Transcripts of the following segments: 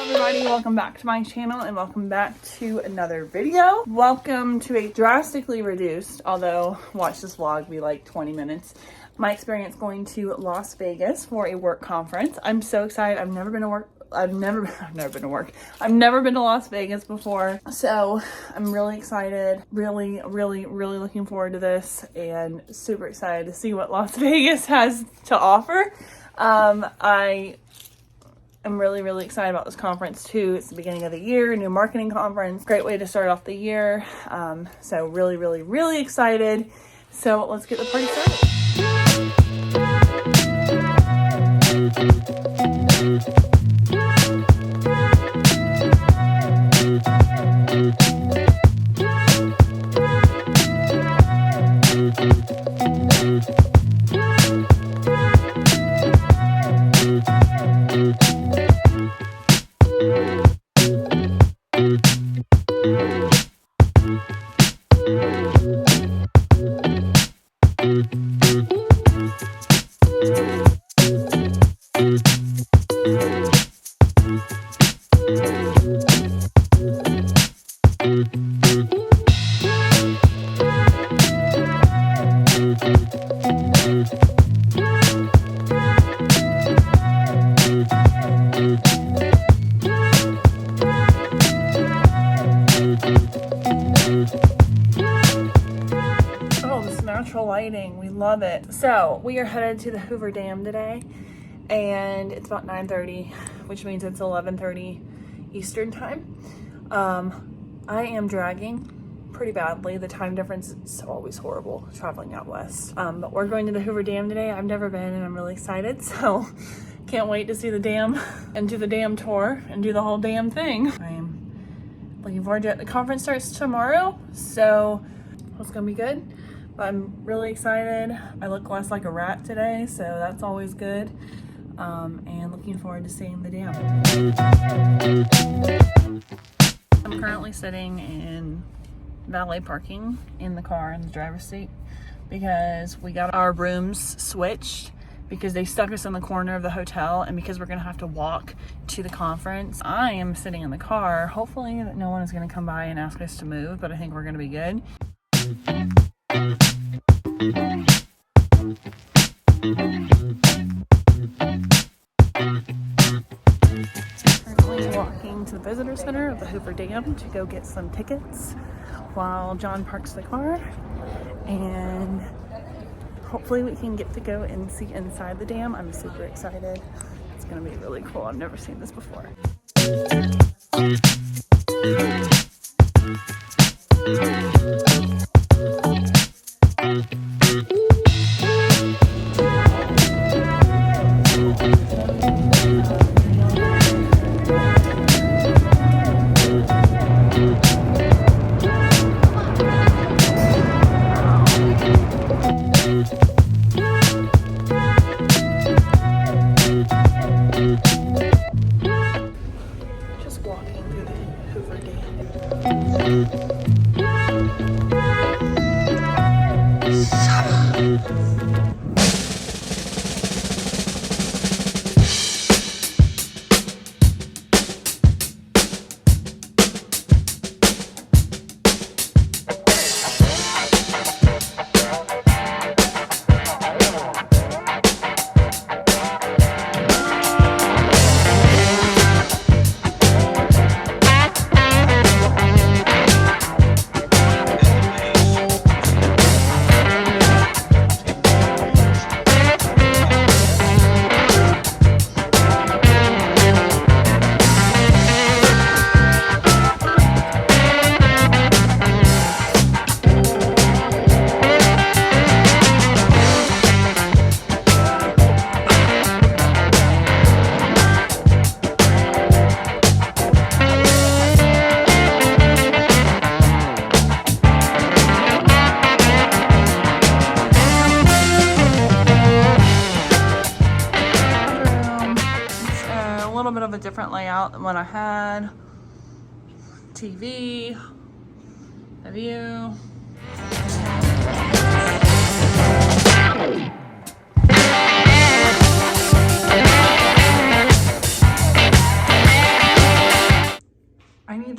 Everybody, welcome back to my channel and welcome back to another video. Welcome to a drastically reduced, although watch this vlog be like 20 minutes, my experience going to Las Vegas for a work conference. I'm so excited. I've never been to Las Vegas before, so I'm really excited, really looking forward to this and super excited to see what Las Vegas has to offer. I'm really excited about this conference too. It's the beginning of the year, new marketing conference, great way to start off the year. So really excited. So let's get the party started. Lighting, we love it. So we are headed to the Hoover Dam today and it's about 9:30, which means it's 11:30 Eastern time. I am dragging pretty badly. The time difference is always horrible traveling out west, but we're going to the Hoover Dam today. I've never been and I'm really excited, so can't wait to see the dam and do the dam tour and do the whole damn thing. I am looking forward to it. The conference starts tomorrow, so it's gonna be good. I'm really excited. I look less like a rat today, so that's always good. And looking forward to seeing the dam. I'm currently sitting in valet parking in the car in the driver's seat because we got our rooms switched because they stuck us in the corner of the hotel, and because we're gonna have to walk to the conference. I am sitting in the car. Hopefully that no one is gonna come by and ask us to move, but I think we're gonna be good. Currently walking to the visitor center of the Hoover Dam to go get some tickets while John parks the car, and hopefully we can get to go and see inside the dam. I'm super excited. It's gonna be really cool. I've never seen this before. Just walking through the Hoover Dam. Bit of a different layout than what I had. TV, a view.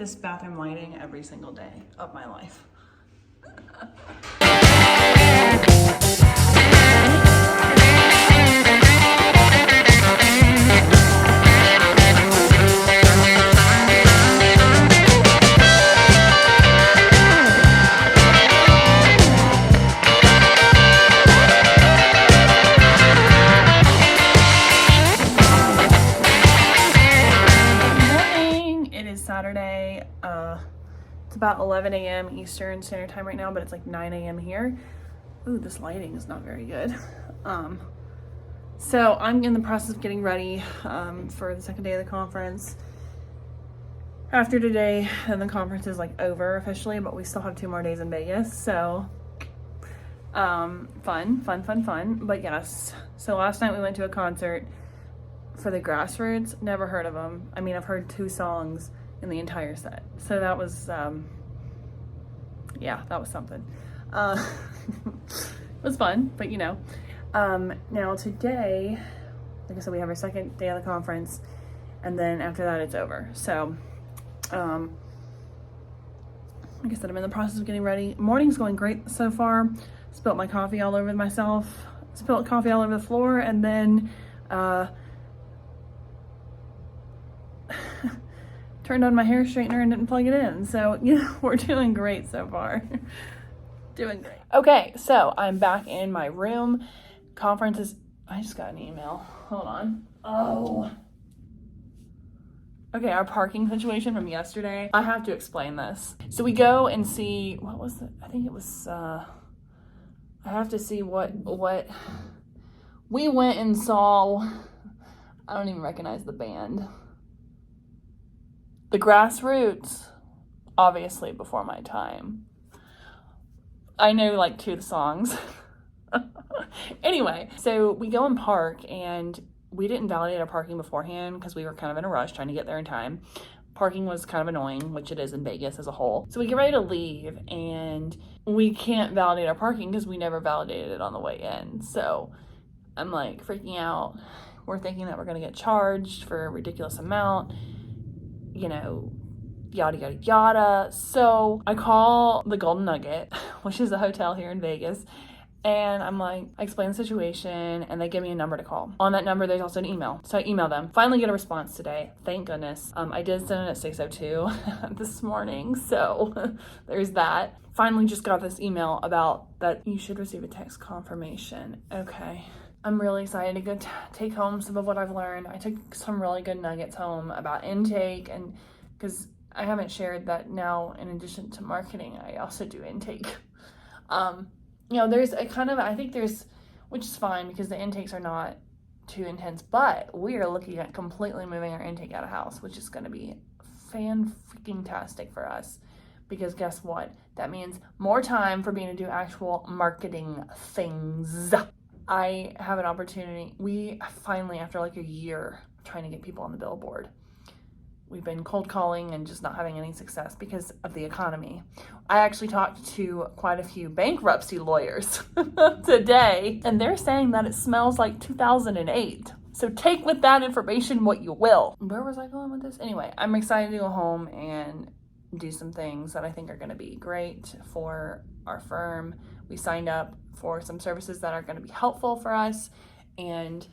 this bathroom lighting every single day of my life. Saturday, it's about 11 a.m. Eastern Standard Time right now, but it's like 9 a.m. here. Ooh, this lighting is not very good. So I'm in the process of getting ready for the second day of the conference. After today, and the conference is like over officially, but we still have 2 more days in Vegas. So fun. But yes, so last night we went to a concert for the Grassroots. Never heard of them. I mean, I've heard 2 songs in the entire set. So that was, yeah, that was something. It was fun, but you know. Now today, like I said, we have our second day of the conference, and then after that it's over. So, like I said, I'm in the process of getting ready. Morning's going great so far. Spilt my coffee all over myself. Spilt coffee all over the floor, and then, turned on my hair straightener and didn't plug it in. So, you know, we're doing great so far. Doing great. Okay, so I'm back in my room. Conference is, I just got an email. Hold on. Oh. Okay, our parking situation from yesterday. I have to explain this. So we go and see, what was it? I think it was, I have to see what we went and saw. I don't even recognize the band. The Grassroots, obviously before my time. I know like 2 of the songs. Anyway, so we go and park, and we didn't validate our parking beforehand because we were kind of in a rush trying to get there in time. Parking was kind of annoying, which it is in Vegas as a whole. So we get ready to leave, and we can't validate our parking because we never validated it on the way in. So I'm like freaking out. We're thinking that we're going to get charged for a ridiculous amount. You know, yada, yada, yada. So I call the Golden Nugget, which is a hotel here in Vegas. And I'm like, I explain the situation, and they give me a number to call. On that number, there's also an email. So I email them. Finally get a response today. Thank goodness. I did send it at 6:02 this morning. So there's that. Finally just got this email about that you should receive a text confirmation. Okay. I'm really excited to go take home some of what I've learned. I took some really good nuggets home about intake, and because I haven't shared that now, in addition to marketing, I also do intake. You know, there's a kind of, I think there's, which is fine because the intakes are not too intense, but we are looking at completely moving our intake out of house, which is going to be fan-freaking-tastic for us. Because guess what? That means more time for me to do actual marketing things. I have an opportunity. We finally, after like a year trying to get people on the billboard, we've been cold calling and just not having any success because of the economy. I actually talked to quite a few bankruptcy lawyers today, and they're saying that it smells like 2008. So take with that information what you will. Where was I going with this? Anyway, I'm excited to go home and do some things that I think are going to be great for our firm. We signed up for some services that are going to be helpful for us and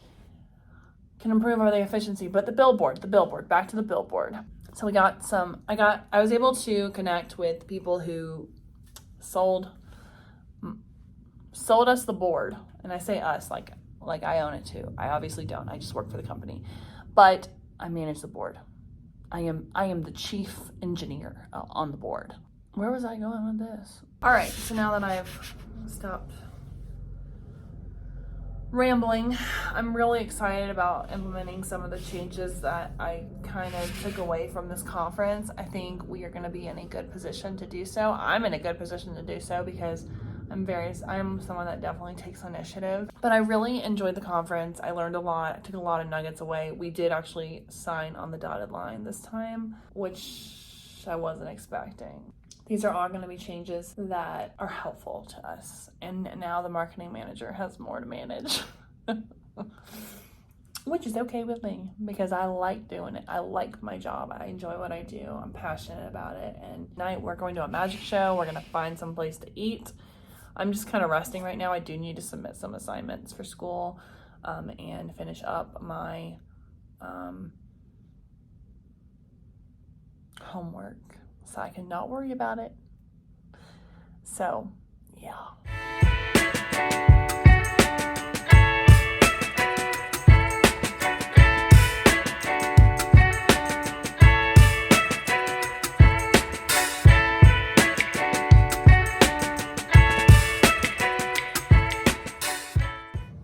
can improve our efficiency. But the billboard, back to the billboard. So we got some, I was able to connect with people who sold us the board. And I say us, like I own it too. I obviously don't. I just work for the company. But I manage the board. I am the chief engineer on the board. Where was I going with this? All right, so now that I've stopped rambling, I'm really excited about implementing some of the changes that I kind of took away from this conference. I think we are going to be in a good position to do so. I'm in a good position to do so because I'm someone that definitely takes initiative. But I really enjoyed the conference. I learned a lot. I took a lot of nuggets away. We did actually sign on the dotted line this time, which I wasn't expecting. These are all going to be changes that are helpful to us. And now the marketing manager has more to manage. which is okay with me because I like doing it. I like my job. I enjoy what I do. I'm passionate about it. And tonight we're going to a magic show. We're going to find some place to eat. I'm just kind of resting right now. I do need to submit some assignments for school and finish up my homework so I can not worry about it. So, yeah.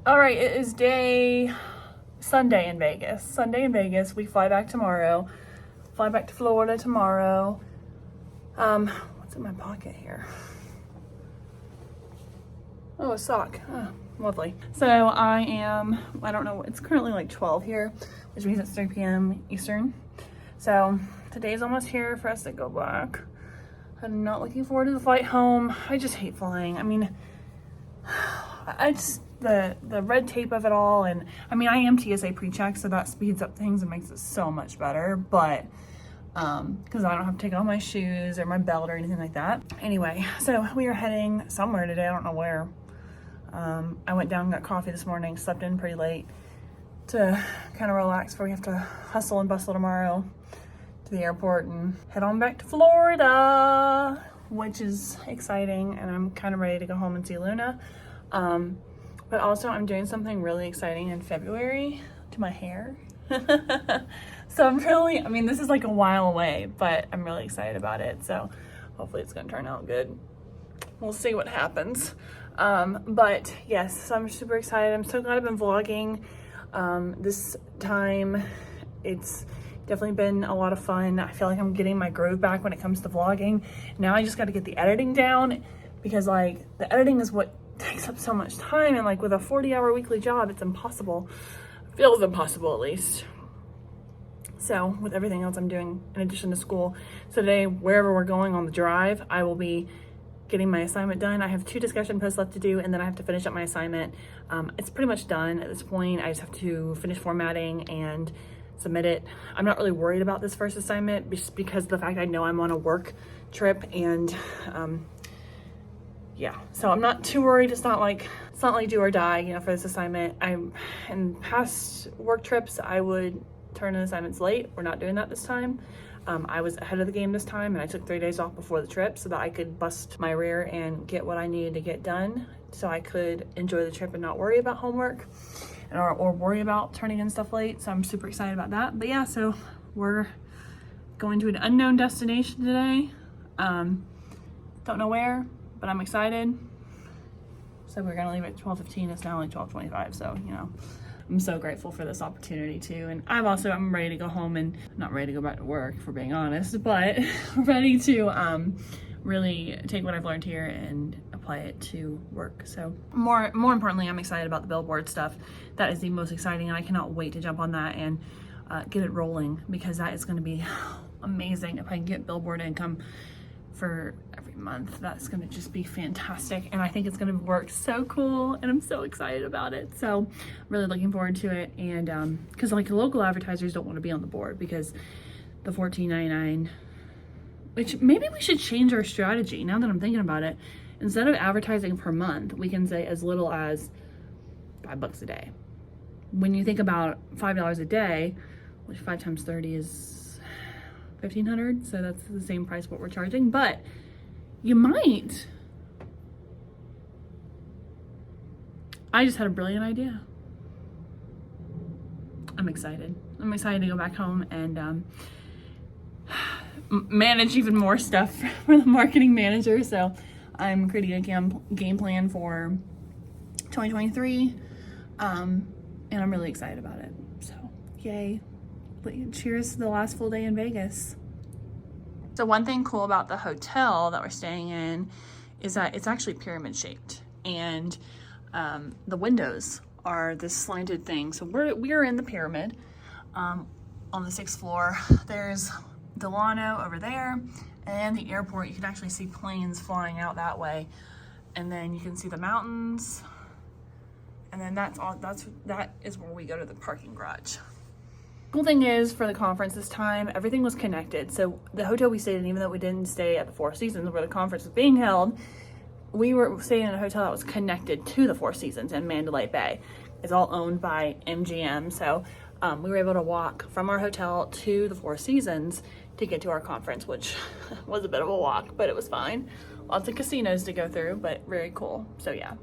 All right, it is Sunday in Vegas. Sunday in Vegas. We fly back tomorrow. Fly back to Florida tomorrow. What's in my pocket here? Oh, a sock. Oh, lovely. So I don't know, it's currently like 12 here, which means it's 3 p.m. Eastern. So today's almost here for us to go back. I'm not looking forward to the flight home. I just hate flying. I mean, the red tape of it all, and I mean, I am TSA pre-check, so that speeds up things and makes it so much better, but because I don't have to take off my shoes or my belt or anything like that. Anyway, so we are heading somewhere today. I don't know where. I went down and got coffee this morning, slept in pretty late to kind of relax before we have to hustle and bustle tomorrow to the airport and head on back to Florida, which is exciting, and I'm kind of ready to go home and see Luna. But also I'm doing something really exciting in February to my hair. So I mean, this is like a while away, but I'm really excited about it. So hopefully it's gonna turn out good. We'll see what happens. But yes, so I'm super excited. I'm so glad I've been vlogging this time. It's definitely been a lot of fun. I feel like I'm getting my groove back when it comes to vlogging. Now I just got to get the editing down, because like the editing is what takes up so much time, and like with a 40-hour weekly job, it's impossible. It feels impossible, at least. So with everything else I'm doing in addition to school. So today, wherever we're going on the drive, I will be getting my assignment done. I have 2 discussion posts left to do, and then I have to finish up my assignment. It's pretty much done at this point. I just have to finish formatting and submit it. I'm not really worried about this first assignment just because of the fact I know I'm on a work trip, and yeah, so I'm not too worried. It's not like do or die, you know, for this assignment. In past work trips, I would turn in assignments late. We're not doing that this time. I was ahead of the game this time, and I took 3 days off before the trip so that I could bust my rear and get what I needed to get done so I could enjoy the trip and not worry about homework or worry about turning in stuff late. So I'm super excited about that. But yeah, so we're going to an unknown destination today. Don't know where, but I'm excited. So we're gonna leave at 12:15. It's now only 12:25, so you know, I'm so grateful for this opportunity too. And I'm ready to go home, and not ready to go back to work, for being honest, but ready to really take what I've learned here and apply it to work. So more importantly, I'm excited about the billboard stuff. That is the most exciting, and I cannot wait to jump on that and get it rolling, because that is going to be amazing. If I can get billboard income for every month, that's going to just be fantastic, and I think it's going to work so cool, and I'm so excited about it. So really looking forward to it. And because like local advertisers don't want to be on the board because the $14.99, which maybe we should change our strategy now that I'm thinking about it. Instead of advertising per month, we can say as little as $5 a day. When you think about $5 a day, which 5 times 30 is $1,500, so that's the same price what we're charging. But you might. I just had a brilliant idea. I'm excited. I'm excited to go back home and manage even more stuff for the marketing manager. So I'm creating a game plan for 2023, and I'm really excited about it. So yay. Cheers to the last full day in Vegas. So one thing cool about the hotel that we're staying in is that it's actually pyramid shaped, and the windows are this slanted thing. So we're in the pyramid on the 6th floor. There's Delano over there, and the airport. You can actually see planes flying out that way, and then you can see the mountains, And then that is where we go to the parking garage. Cool thing is, for the conference this time, everything was connected. So the hotel we stayed in, even though we didn't stay at the Four Seasons where the conference was being held, we were staying in a hotel that was connected to the Four Seasons in Mandalay Bay. It's all owned by MGM. So we were able to walk from our hotel to the Four Seasons to get to our conference, which was a bit of a walk, but it was fine. Lots of casinos to go through, but very cool. So yeah.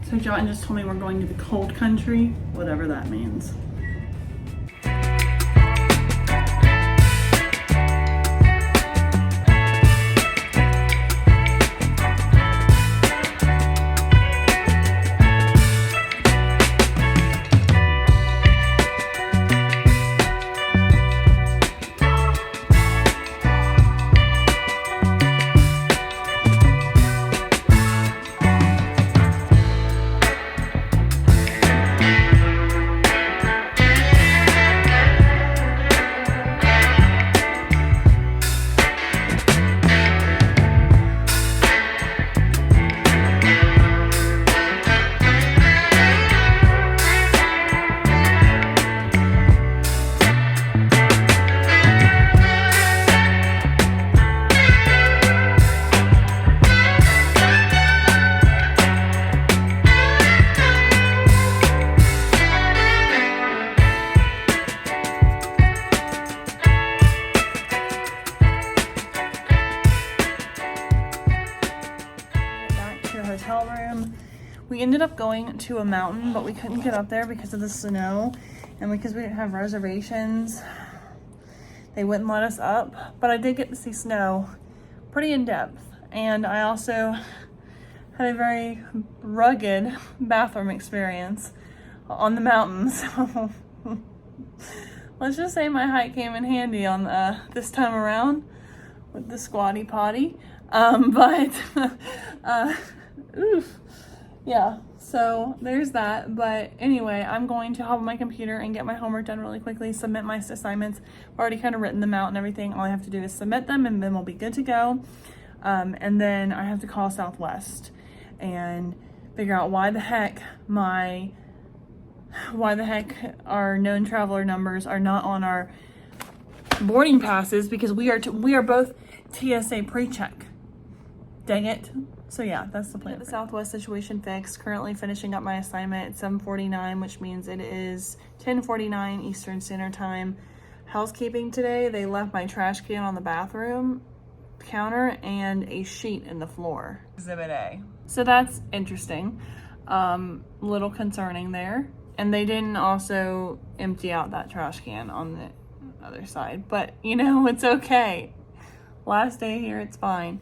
So John just told me we're going to the cold country, whatever that means. Hotel room. We ended up going to a mountain, but we couldn't get up there because of the snow and because we didn't have reservations. They wouldn't let us up, but I did get to see snow pretty in depth, and I also had a very rugged bathroom experience on the mountains. Let's just say my height came in handy on this time around with the squatty potty. Oof. Yeah, so there's that. But anyway, I'm going to hop on my computer and get my homework done really quickly, submit my assignments. I've already kind of written them out and everything. All I have to do is submit them, and then we'll be good to go. And then I have to call Southwest and figure out why the heck our known traveler numbers are not on our boarding passes, because we are both TSA pre-check. Dang it. So yeah, that's the plan. The Southwest situation fixed. Currently finishing up my assignment at 7:49, which means it is 10:49 Eastern Standard Time. Housekeeping today, they left my trash can on the bathroom counter and a sheet in the floor. Exhibit A. So that's interesting. Little concerning there. And they didn't also empty out that trash can on the other side. But, you know, it's okay. Last day here, it's fine.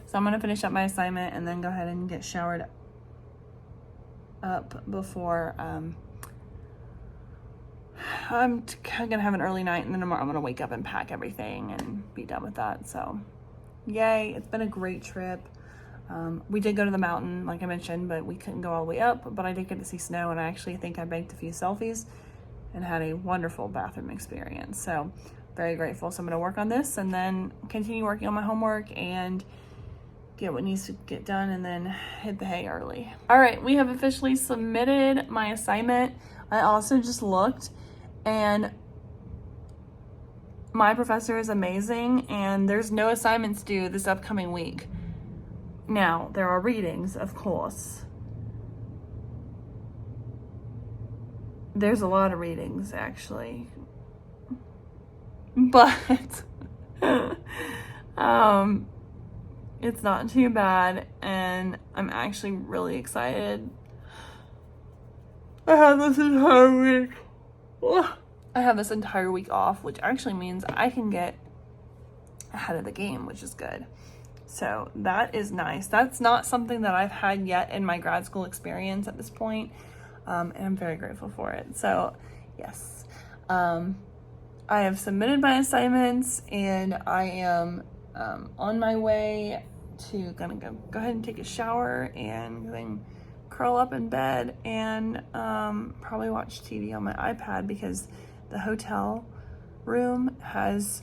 So I'm going to finish up my assignment and then go ahead and get showered up before I'm going to have an early night, and then tomorrow I'm going to wake up and pack everything and be done with that. So yay, it's been a great trip. We did go to the mountain, like I mentioned, but we couldn't go all the way up. But I did get to see snow, and I actually think I banked a few selfies and had a wonderful bathroom experience. So very grateful. So I'm going to work on this and then continue working on my homework and get what needs to get done, and then hit the hay early. All right, we have officially submitted my assignment. I also just looked, and my professor is amazing, and there's no assignments due this upcoming week. Now, there are readings, of course. There's a lot of readings, actually. But, it's not too bad, and I'm actually really excited. I have this entire week off, which actually means I can get ahead of the game, which is good. So that is nice. That's not something that I've had yet in my grad school experience at this point, and I'm very grateful for it. So yes, I have submitted my assignments, and I am on my way to go ahead and take a shower and then curl up in bed and probably watch TV on my iPad, because the hotel room has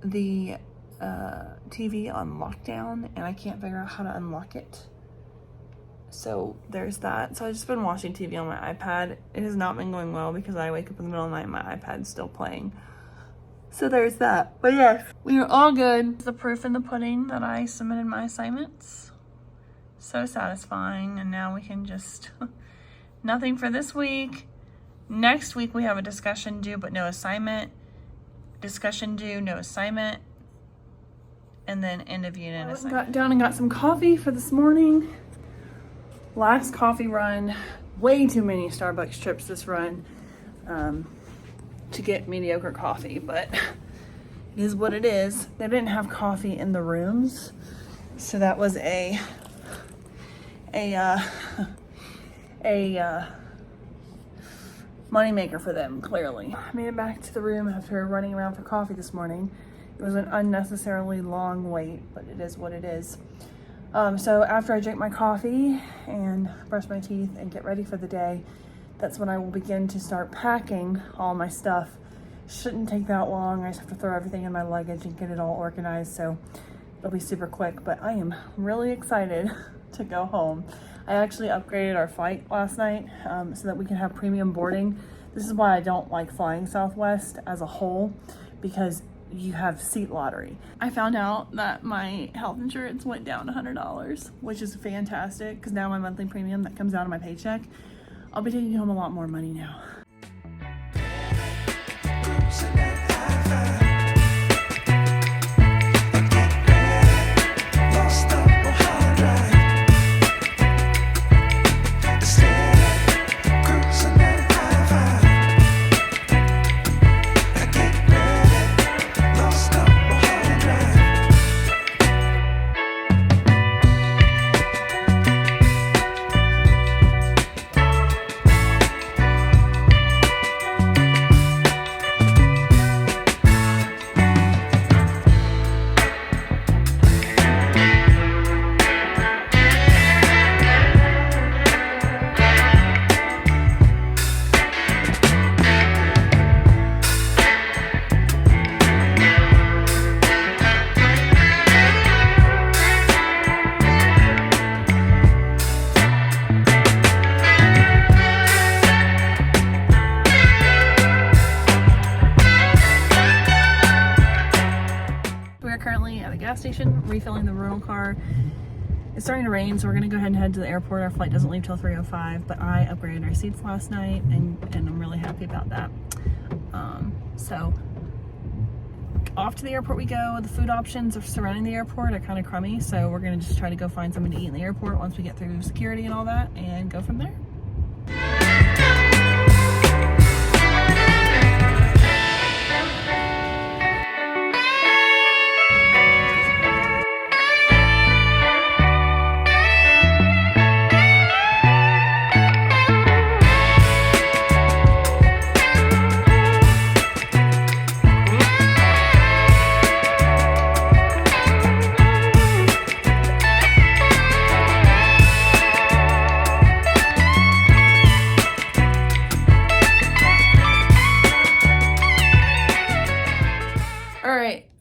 the TV on lockdown, and I can't figure out how to unlock it. So there's that. So I've just been watching TV on my iPad. It has not been going well because I wake up in the middle of the night and my iPad's still playing. So there's that. But yes, we are all good. The proof in the pudding that I submitted my assignments. So satisfying. And now we can just, nothing for this week. Next week we have a discussion due but no assignment. Discussion due, no assignment. And then end of unit assignment. Got down and got some coffee for this morning. Last coffee run. Way too many Starbucks trips this run to get mediocre coffee, but it is what it is. They didn't have coffee in the rooms, so that was a money maker for them, clearly. I made it back to the room after running around for coffee this morning. It was an unnecessarily long wait, but it is what it is. So after I drink my coffee and brush my teeth and get ready for the day, that's when I will begin to start packing all my stuff. Shouldn't take that long. I just have to throw everything in my luggage and get it all organized, so it'll be super quick. But I am really excited to go home. I actually upgraded our flight last night so that we can have premium boarding. This is why I don't like flying Southwest as a whole, because you have seat lottery. I found out that my health insurance went down $100, which is fantastic because now my monthly premium that comes out of my paycheck, I'll be taking home a lot more money now. Station refilling the rental car. It's starting to rain, so we're gonna go ahead and head to the airport. Our flight doesn't leave till 3:05, but I upgraded our seats last night and I'm really happy about that. So off to the airport we go. The food options surrounding the airport are kind of crummy, so we're gonna just try to go find something to eat in the airport once we get through security and all that and go from there.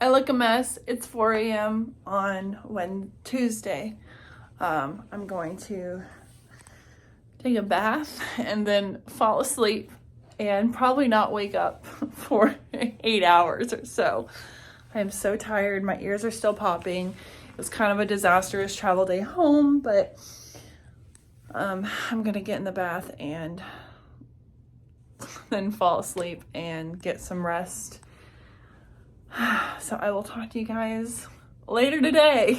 I look a mess. It's 4 a.m. on Tuesday. I'm going to take a bath and then fall asleep and probably not wake up for 8 hours or so. I am so tired. My ears are still popping. It was kind of a disastrous travel day home, but I'm gonna get in the bath and then fall asleep and get some rest. So I will talk to you guys later today.